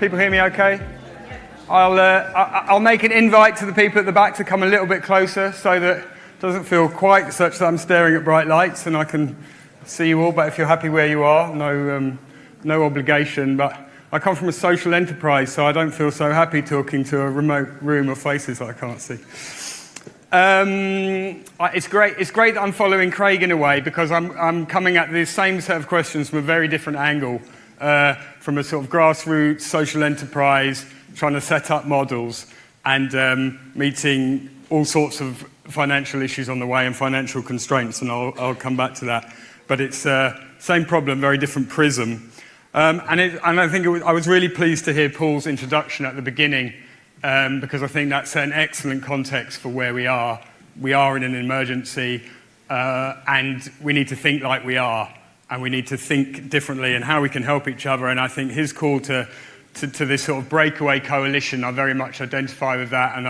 People hear me okay? I'll make an invite to the people at the back to come a little bit closer so that it doesn't feel quite such that I'm staring at bright lights and I can see you all, but if you're happy where you are, no obligation. But I come from a social enterprise, so I don't feel so happy talking to a remote room of faces that I can't see. It's great that I'm following Craig in a way, because I'm coming at the same set of questions from a very different angle, from a sort of grassroots social enterprise, trying to set up models and meeting all sorts of financial issues on the way and financial constraints, and I'll come back to that. But it's same problem, very different prism. And I think I was really pleased to hear Paul's introduction at the beginning, because I think that set an excellent context for where we are. We are in an emergency, and we need to think like we are, and we need to think differently and how we can help each other. And I think his call to this sort of breakaway coalition, I very much identify with that, and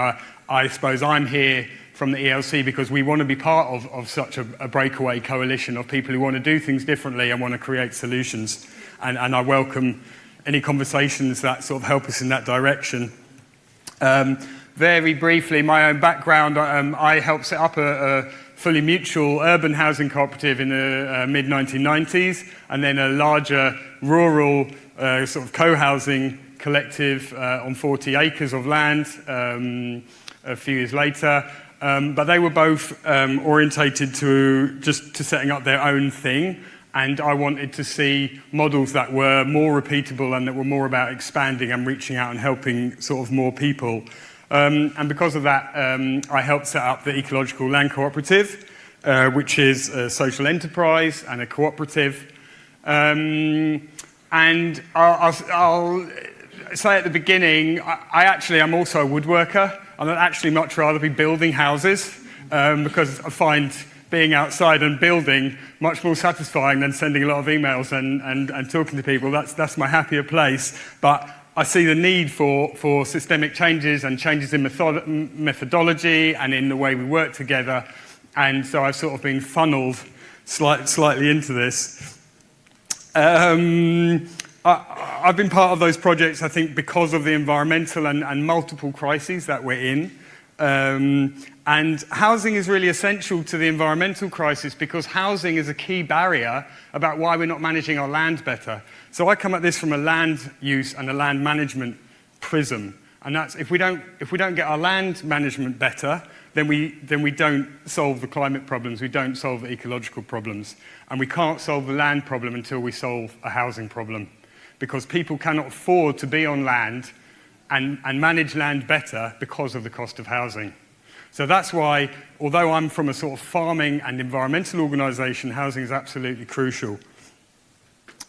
I suppose I'm here from the ELC because we want to be part of such a breakaway coalition of people who want to do things differently and want to create solutions. And I welcome any conversations that sort of help us in that direction. Very briefly, my own background, I helped set up a fully mutual urban housing cooperative in the mid-1990s, and then a larger rural sort of co-housing collective on 40 acres of land a few years later. But they were both orientated to setting up their own thing, and I wanted to see models that were more repeatable and that were more about expanding and reaching out and helping sort of more people. And because of that, I helped set up the Ecological Land Cooperative, which is a social enterprise and a cooperative. And I'll say at the beginning, I actually am also a woodworker. I'd actually much rather be building houses, because I find being outside and building much more satisfying than sending a lot of emails and talking to people. That's my happier place. But I see the need for systemic changes and changes in methodology and in the way we work together. And so I've sort of been funneled slightly into this. I've been part of those projects, I think, because of the environmental and multiple crises that we're in. And housing is really essential to the environmental crisis, because housing is a key barrier about why we're not managing our land better. So I come at this from a land use and a land management prism. And that's if we don't get our land management better, then we don't solve the climate problems, we don't solve the ecological problems. And we can't solve the land problem until we solve a housing problem, because people cannot afford to be on land and manage land better because of the cost of housing. So that's why, although I'm from a sort of farming and environmental organisation, housing is absolutely crucial.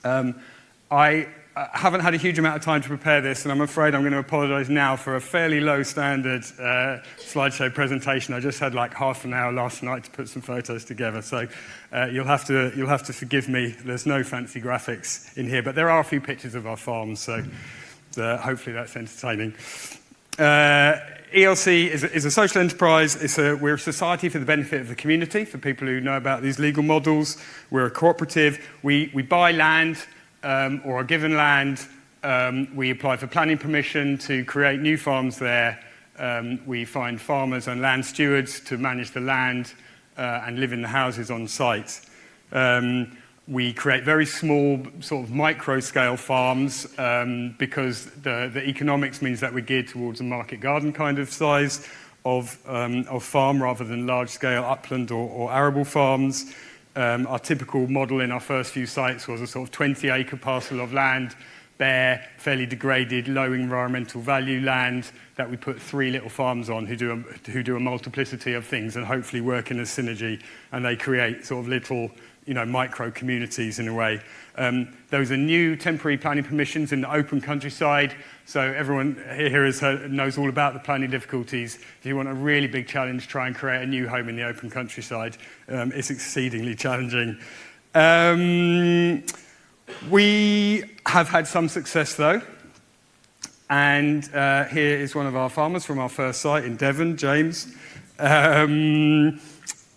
I haven't had a huge amount of time to prepare this, and I'm afraid I'm going to apologise now for a fairly low standard slideshow presentation. I just had like half an hour last night to put some photos together, so you'll have to forgive me. There's no fancy graphics in here, but there are a few pictures of our farms, so hopefully that's entertaining. ELC is a social enterprise. We're a society for the benefit of the community, for people who know about these legal models. We're a cooperative. We buy land or are given land. We apply for planning permission to create new farms there. We find farmers and land stewards to manage the land and live in the houses on site. We create very small, sort of micro-scale farms because the economics means that we're geared towards a market garden kind of size of farm rather than large-scale upland or arable farms. Our typical model in our first few sites was a sort of 20-acre parcel of land, bare, fairly degraded, low environmental value land that we put 3 little farms on who do a multiplicity of things and hopefully work in a synergy, and they create sort of little, micro communities in a way. Those are new temporary planning permissions in the open countryside, so everyone here knows all about the planning difficulties. If you want a really big challenge, try and create a new home in the open countryside. It's exceedingly challenging. We have had some success though, and here is one of our farmers from our first site in Devon, James.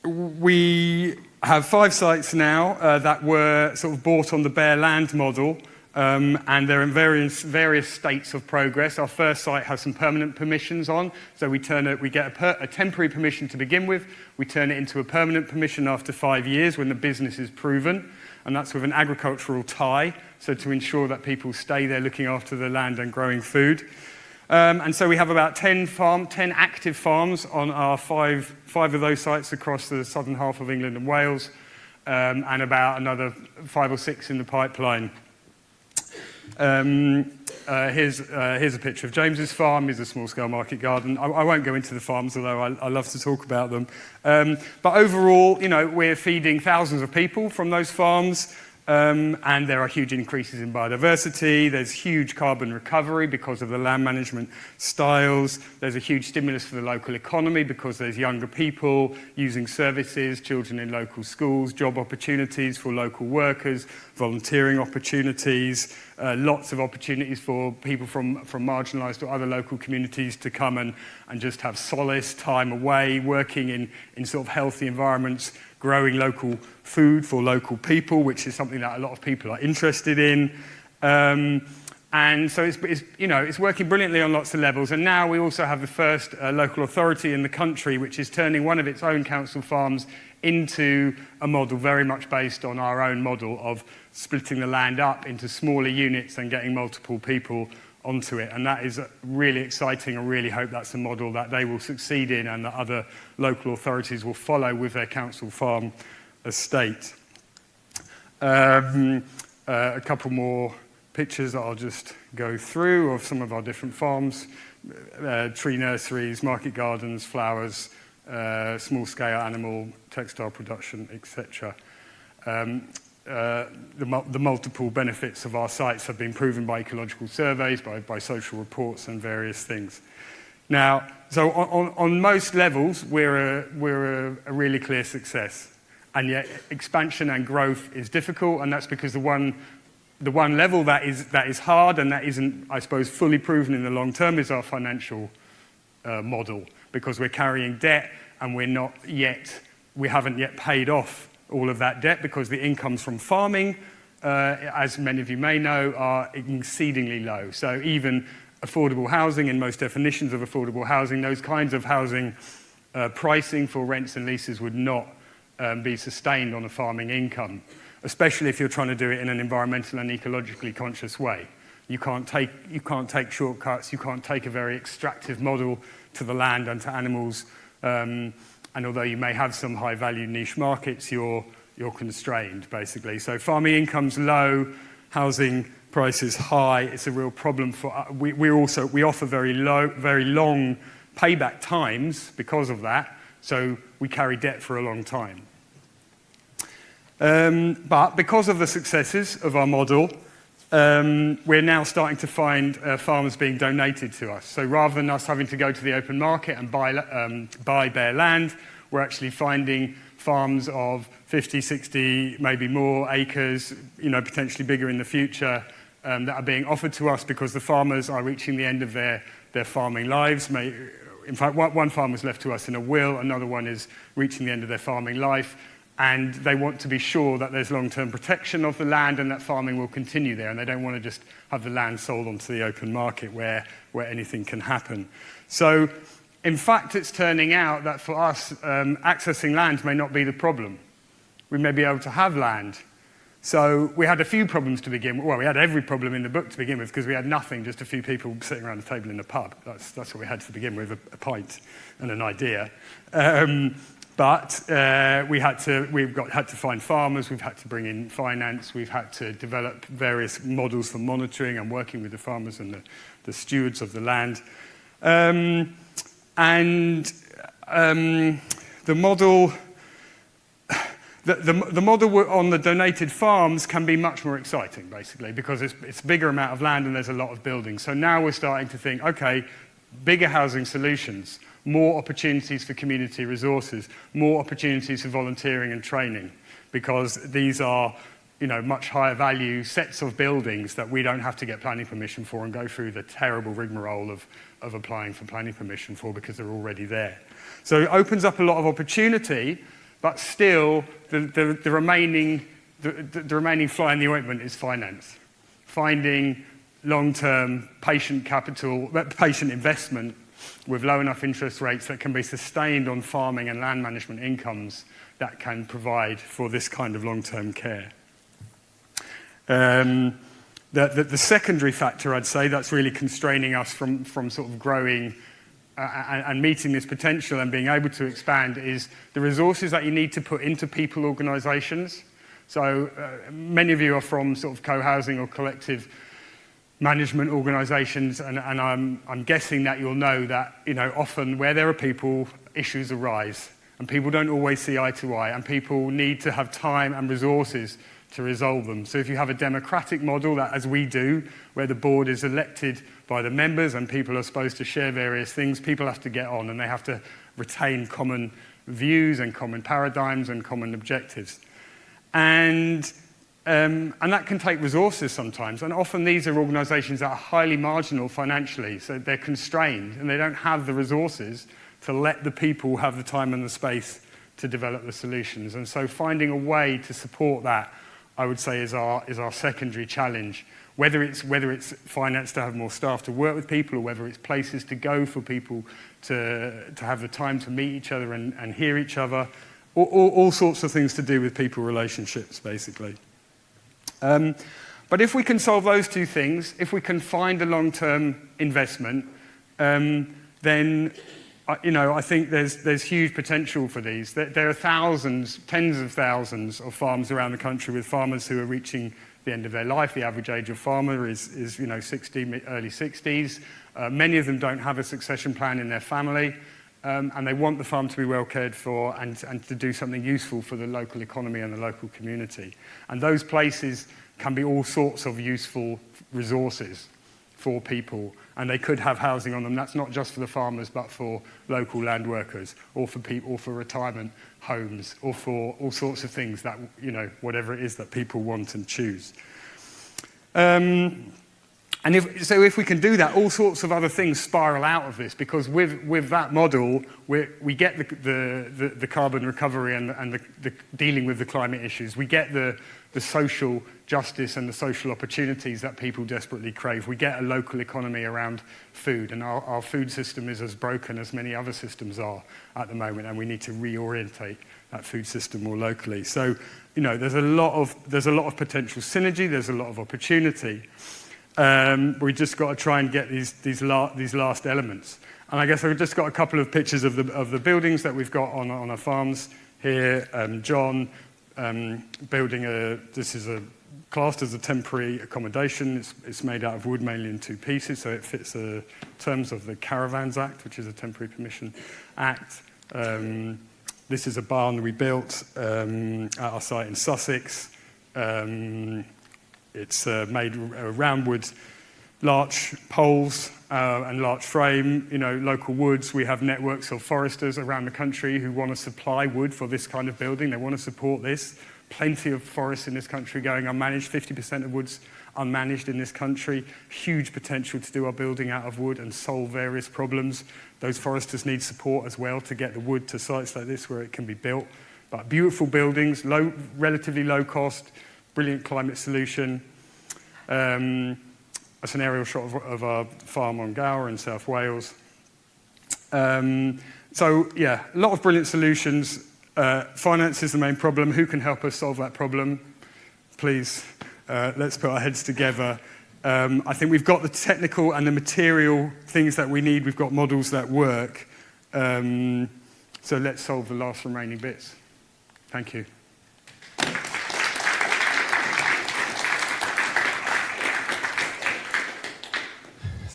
We have 5 sites now that were sort of bought on the bare land model and they're in various states of progress. Our first site has some permanent permissions on, so we get a temporary permission to begin with, we turn it into a permanent permission after 5 years when the business is proven, and that's with an agricultural tie, so to ensure that people stay there looking after the land and growing food. And so we have about 10 active farms on our five of those sites across the southern half of England and Wales, and about another 5 or 6 in the pipeline. Here's a picture of James's farm. Here's a small-scale market garden. I won't go into the farms, although I love to talk about them. But overall, we're feeding thousands of people from those farms, and there are huge increases in biodiversity. There's huge carbon recovery because of the land management styles. There's a huge stimulus for the local economy because there's younger people using services, children in local schools, job opportunities for local workers, volunteering opportunities, lots of opportunities for people from marginalised or other local communities to come and just have solace, time away, working in sort of healthy environments, growing local food for local people, which is something that a lot of people are interested in. And so it's working brilliantly on lots of levels. And now we also have the first local authority in the country, which is turning one of its own council farms into a model very much based on our own model of splitting the land up into smaller units and getting multiple people onto it. And that is really exciting. I really hope that's a model that they will succeed in and that other local authorities will follow with their council farm estate. A couple more pictures that I'll just go through of some of our different farms, tree nurseries, market gardens, flowers, small-scale animal, textile production, etc. The multiple benefits of our sites have been proven by ecological surveys, by social reports and various things. Now, so on most levels, we're a really clear success. And yet expansion and growth is difficult, and that's because the one level that is hard and that isn't, I suppose, fully proven in the long term is our financial model, because we're carrying debt and we haven't yet paid off all of that debt because the incomes from farming, as many of you may know, are exceedingly low. So even affordable housing, in most definitions of affordable housing, those kinds of housing pricing for rents and leases would not be sustained on a farming income, especially if you're trying to do it in an environmental and ecologically conscious way. You can't take shortcuts, you can't take a very extractive model to the land and to animals, and although you may have some high-value niche markets, you're constrained, basically. So farming income's low, housing prices high. It's a real problem for we offer very long payback times because of that. So we carry debt for a long time. But because of the successes of our model, we're now starting to find farms being donated to us. So rather than us having to go to the open market and buy bare land, we're actually finding farms of 50, 60, maybe more acres, potentially bigger in the future, that are being offered to us because the farmers are reaching the end of their farming lives. In fact, one farm was left to us in a will, another one is reaching the end of their farming life, and they want to be sure that there's long-term protection of the land and that farming will continue there, and they don't want to just have the land sold onto the open market where anything can happen. So, in fact, it's turning out that for us, accessing land may not be the problem. We may be able to have land. So we had a few problems to begin with. Well, we had every problem in the book to begin with because we had nothing, just a few people sitting around a table in a pub. That's what we had to begin with, a pint and an idea. But we've had to find farmers, we've had to bring in finance, we've had to develop various models for monitoring and working with the farmers and the stewards of the land. The model... The model on the donated farms can be much more exciting, basically, because it's a bigger amount of land and there's a lot of buildings. So now we're starting to think, okay, bigger housing solutions, more opportunities for community resources, more opportunities for volunteering and training, because these are, much higher value sets of buildings that we don't have to get planning permission for and go through the terrible rigmarole of applying for planning permission for because they're already there. So it opens up a lot of opportunity. But still, the remaining fly in the ointment is finance. finding long-term patient capital, patient investment with low enough interest rates that can be sustained on farming and land management incomes that can provide for this kind of long-term care. The secondary factor, I'd say, that's really constraining us from sort of growing and meeting this potential and being able to expand is the resources that you need to put into people organisations. So many of you are from sort of co-housing or collective management organisations, and I'm guessing that you'll know that, you know, often where there are people, issues arise, and people don't always see eye to eye, and people need to have time and resources to resolve them. So if you have a democratic model, that as we do, where the board is elected by the members and people are supposed to share various things, people have to get on and they have to retain common views and common paradigms and common objectives. And that can take resources sometimes, and often these are organisations that are highly marginal financially, so they're constrained and they don't have the resources to let the people have the time and the space to develop the solutions. And so finding a way to support that, I would say, is our secondary challenge. Whether it's finance to have more staff to work with people, or whether it's places to go for people to have the time to meet each other and hear each other, all sorts of things to do with people relationships, basically. But if we can solve those two things, if we can find a long-term investment, then I think there's huge potential for these. There are thousands, tens of thousands of farms around the country with farmers who are reaching the end of their life. The average age of farmer is 60, early 60s. Many of them don't have a succession plan in their family, and they want the farm to be well cared for and to do something useful for the local economy and the local community. And those places can be all sorts of useful resources for people, and they could have housing on them. That's not just for the farmers, but for local land workers, or for people, or for retirement homes, or for all sorts of things that, whatever it is that people want and choose. And if we can do that, all sorts of other things spiral out of this, because with that model, we get the carbon recovery and the dealing with the climate issues. We get the social justice and the social opportunities that people desperately crave. We get a local economy around food, and our food system is as broken as many other systems are at the moment, and we need to reorientate that food system more locally. So, there's a lot of potential synergy. There's a lot of opportunity. We just got to try and get these last elements. And I guess I've just got a couple of pictures of the buildings that we've got on our farms here. John building this is classed as a temporary accommodation. It's made out of wood, mainly in two pieces, so it fits the terms of the Caravans Act, which is a temporary permission act. This is a barn we built at our site in Sussex. It's made round wood, larch poles and larch frame, local woods. We have networks of foresters around the country who want to supply wood for this kind of building. They want to support this. Plenty of forests in this country going unmanaged. 50% of wood's unmanaged in this country. Huge potential to do our building out of wood and solve various problems. Those foresters need support as well to get the wood to sites like this where it can be built. But beautiful buildings, relatively low cost, brilliant climate solution. That's an aerial shot of our farm on Gower in South Wales. So yeah, a lot of brilliant solutions. Finance is the main problem. Who can help us solve that problem? Please, let's put our heads together. I think we've got the technical and the material things that we need. We've got models that work. So let's solve the last remaining bits. Thank you.